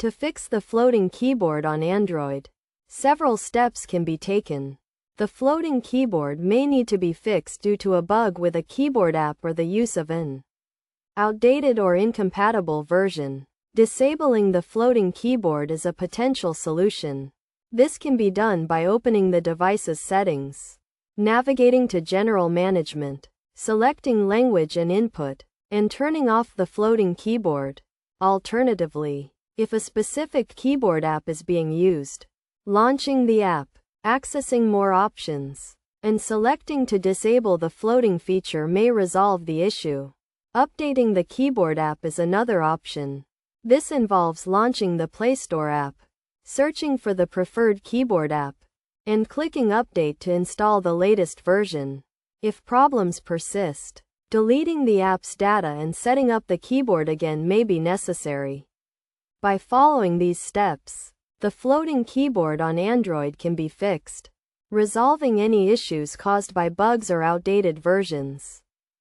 To fix the floating keyboard on Android, several steps can be taken. The floating keyboard may need to be fixed due to a bug with a keyboard app or the use of an outdated or incompatible version. Disabling the floating keyboard is a potential solution. This can be done by opening the device's settings, navigating to General Management, selecting Language and Input, and turning off the floating keyboard. Alternatively, if a specific keyboard app is being used, launching the app, accessing more options, and selecting to disable the floating feature may resolve the issue. Updating the keyboard app is another option. This involves launching the Play Store app, searching for the preferred keyboard app, and clicking Update to install the latest version. If problems persist, deleting the app's data and setting up the keyboard again may be necessary. By following these steps, the floating keyboard on Android can be fixed, resolving any issues caused by bugs or outdated versions.